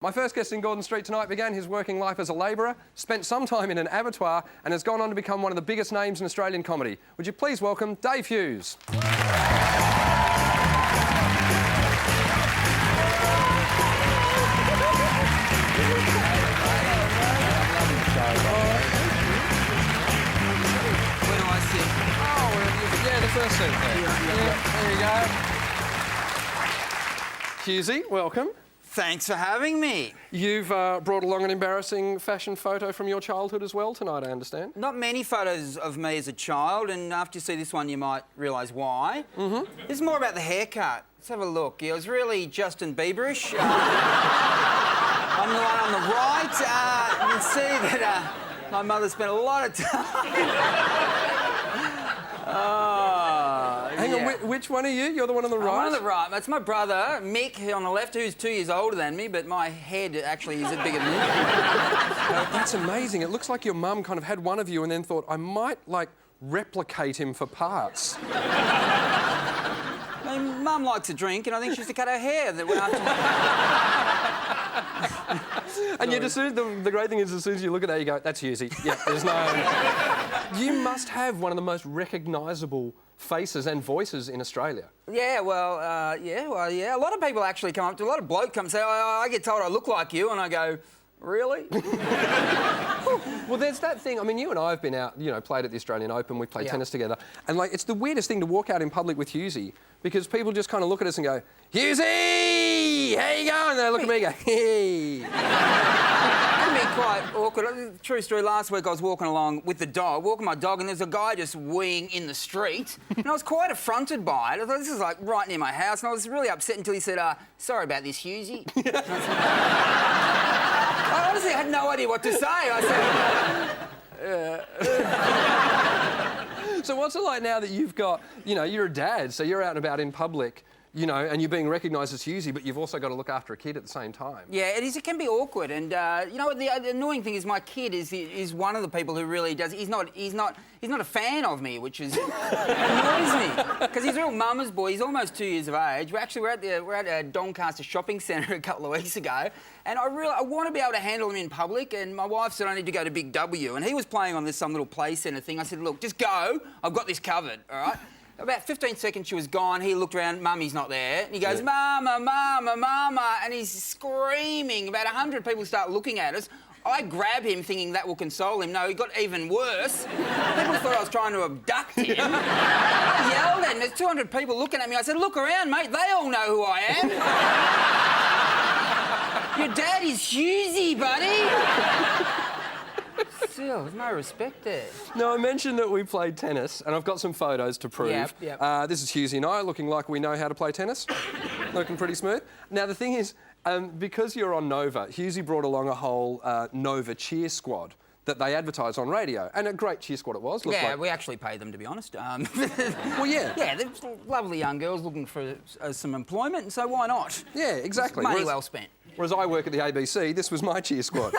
My first guest in Gordon Street tonight began his working life as a labourer, spent some time in an abattoir and has gone on to become one of the biggest names in Australian comedy. Would you please welcome Dave Hughes. Where do I sit? Oh, yeah, the first seat there. There you go. Hughsey, welcome. Thanks for having me. You've brought along an embarrassing fashion photo from your childhood as well tonight, I understand. Not many photos of me as a child, and after you see this one, you might realise why. It's more about the haircut. Let's have a look. Yeah, it was really Justin Bieberish. I'm the one on the right. You can see that my mother spent a lot of time... Hang on, which one are you? You're the one on the right? I'm on the right. That's my brother, Mick, on the left, who's 2 years older than me, but my head actually is a bit bigger than me. That's amazing. It looks like your mum kind of had one of you and then thought, I might, like, replicate him for parts. My mum likes to drink, and I think she used to cut her hair. That went after... And yet, as soon, the great thing is, as soon as you look at that, you go, that's Hughesy. Yeah, there's no... You must have one of the most recognisable faces and voices in Australia. Yeah, well, yeah. A lot of people actually come up to... A lot of bloke come and say, I get told I look like you, and I go, really? Well, there's that thing. I mean, you and I have been out, you know, played at the Australian Open, we've played tennis together, and, like, it's the weirdest thing to walk out in public with Hughesy, because people just kind of look at us and go, Hughesy! How you going? And they look at me and go, hey! It can be quite awkward. True story, last week I was walking along with the dog, walking my dog, and there's a guy just weeing in the street, and I was quite affronted by it. I thought, this is, like, right near my house, and I was really upset until he said, sorry about this, Hughesy. I honestly had no idea what to say. I said... So what's it like now that you've got, you know, you're a dad, so you're out and about in public, you know, and you're being recognised as Hughesy, but you've also got to look after a kid at the same time? Yeah, it is. It can be awkward, and you know, the annoying thing is my kid is one of the people who really does. He's not a fan of me, which is annoys me because he's a real mama's boy. He's almost 2 years of age. We're at Doncaster shopping centre a couple of weeks ago, and I want to be able to handle him in public. And my wife said I need to go to Big W, and he was playing on some little play centre thing. I said, look, just go. I've got this covered. All right. About 15 seconds, she was gone. He looked around, Mummy's not there. And he goes, Mama, Mama, Mama, and he's screaming. About 100 people start looking at us. I grab him thinking that will console him. No, he got even worse. People thought I was trying to abduct him. I yelled at him. There's 200 people looking at me. I said, look around, mate. They all know who I am. Your dad is Hughesy, buddy. Still, there's no respect there. No, I mentioned that we played tennis, and I've got some photos to prove. Yep. This is Hughesy and I, looking like we know how to play tennis. Looking pretty smooth. Now, the thing is, because you're on Nova, Hughesy brought along a whole Nova cheer squad that they advertise on radio, and a great cheer squad it was. Yeah, we actually paid them, to be honest. Well, yeah. Yeah, they're lovely young girls looking for some employment, and so why not? Yeah, exactly. Money well spent. Whereas I work at the ABC, this was my cheer squad.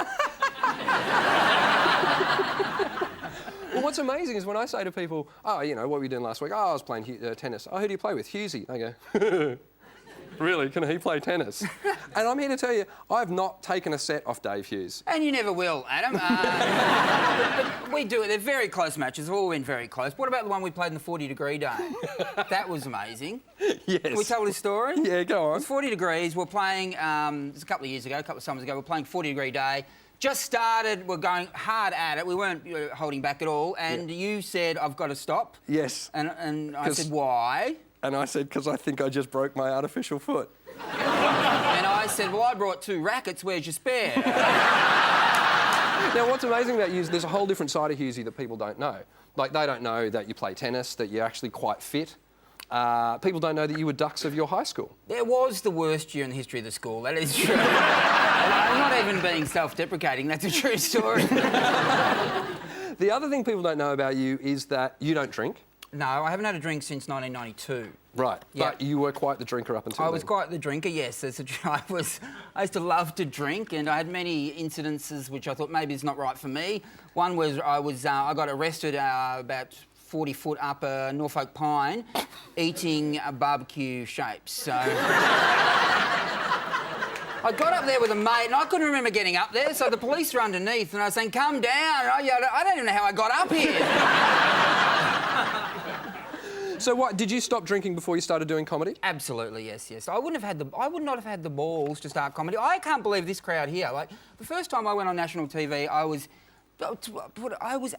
Well, what's amazing is when I say to people, oh, you know, what were you doing last week? Oh, I was playing tennis. Oh, who do you play with? Hughesy. They go, really? Can he play tennis? And I'm here to tell you, I've not taken a set off Dave Hughes. And you never will, Adam. But we do it. They're very close matches. They've all been very close. What about the one we played in the 40-degree day? That was amazing. Yes. Can we tell this story? Yeah, go on. It was 40 degrees. We're playing, it was a couple of years ago, a couple of summers ago, we're playing 40-degree day. Just started, we're going hard at it. We weren't holding back at all. And you said, I've got to stop. Yes. And I said, why? And I said, because I think I just broke my artificial foot. And I said, well, I brought 2 rackets. Where's your spare? Now, what's amazing about you is there's a whole different side of Hughesy that people don't know. Like, they don't know that you play tennis, that you're actually quite fit. People don't know that you were Dux of your high school. It was the worst year in the history of the school, that is true. I'm not even being self-deprecating, that's a true story. The other thing people don't know about you is that you don't drink. No, I haven't had a drink since 1992. Right, but you were quite the drinker up until then. I was quite the drinker, yes. I used to love to drink, and I had many incidences which I thought maybe it's not right for me. One was I got arrested about 40 foot up a Norfolk pine eating barbecue shapes. So I got up there with a mate and I couldn't remember getting up there, so the police were underneath and I was saying, come down. And I don't even know how I got up here. So what, did you stop drinking before you started doing comedy? Absolutely, yes. I would not have had the balls to start comedy. I can't believe this crowd here. Like, the first time I went on national TV, I was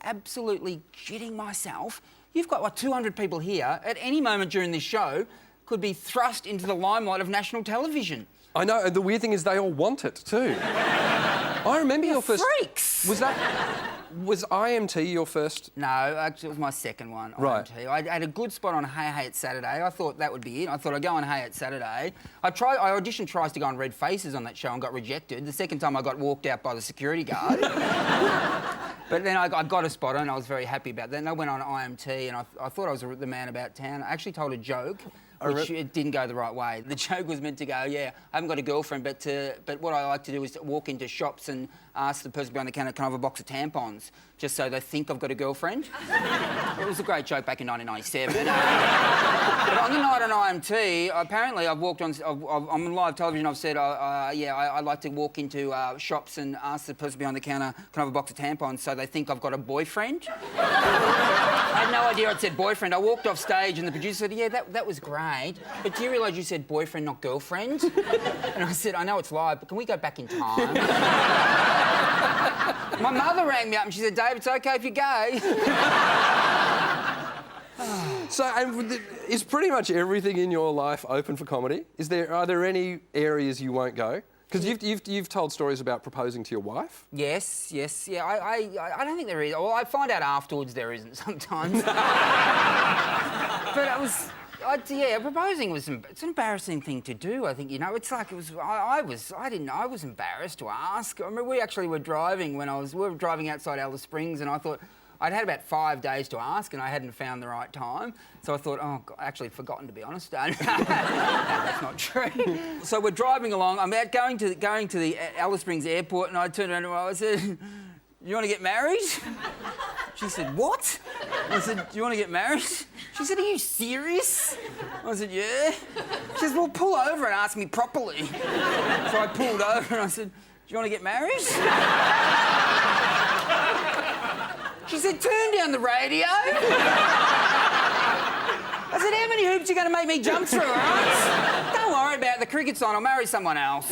absolutely shitting myself. You've got, what, 200 people here. At any moment during this show, could be thrust into the limelight of national television. I know, and the weird thing is they all want it too. I remember your first... freaks! Was IMT your first? No, actually it was my second one, right. IMT. I had a good spot on Hey Hey It's Saturday. I thought that would be it. I thought I'd go on Hey It's Saturday. I auditioned twice to go on Red Faces on that show and got rejected. The second time I got walked out by the security guard. But then I got a spot on and I was very happy about that. Then I went on IMT and I thought I was the man about town. I actually told a joke, which it didn't go the right way. The joke was meant to go, yeah, I haven't got a girlfriend, but what I like to do is to walk into shops and ask the person behind the counter, can I have a box of tampons? Just so they think I've got a girlfriend. It was a great joke back in 1997. But on the night on IMT, apparently I've walked on live television, I've said, I like to walk into shops and ask the person behind the counter, can I have a box of tampons? So they think I've got a boyfriend. I had no idea I'd said boyfriend. I walked off stage and the producer said, yeah, that was great, but do you realise you said boyfriend, not girlfriend? And I said, I know it's live, but can we go back in time? My mother rang me up and she said, Dave, it's OK if you're gay. So, is pretty much everything in your life open for comedy? Are there any areas you won't go? Because you've told stories about proposing to your wife. Yes, yeah. I don't think there is. Well, I find out afterwards there isn't sometimes. But proposing was it's an embarrassing thing to do. I think, you know, it's like it was. I was embarrassed to ask. I mean, we actually were driving we were driving outside Alice Springs, and I thought. I'd had about 5 days to ask and I hadn't found the right time. So I thought, oh, God, actually forgotten, to be honest. No, that's not true. So we're driving along. I'm out going to the Alice Springs airport and I turned around to her and I said, you want to get married? She said, what? I said, do you want to get married? She said, are you serious? I said, yeah. She said, well, pull over and ask me properly. So I pulled over and I said, do you want to get married? She said, turn down the radio. I said, how many hoops are you going to make me jump through, all right? Don't worry about it. The cricket's on. I'll marry someone else.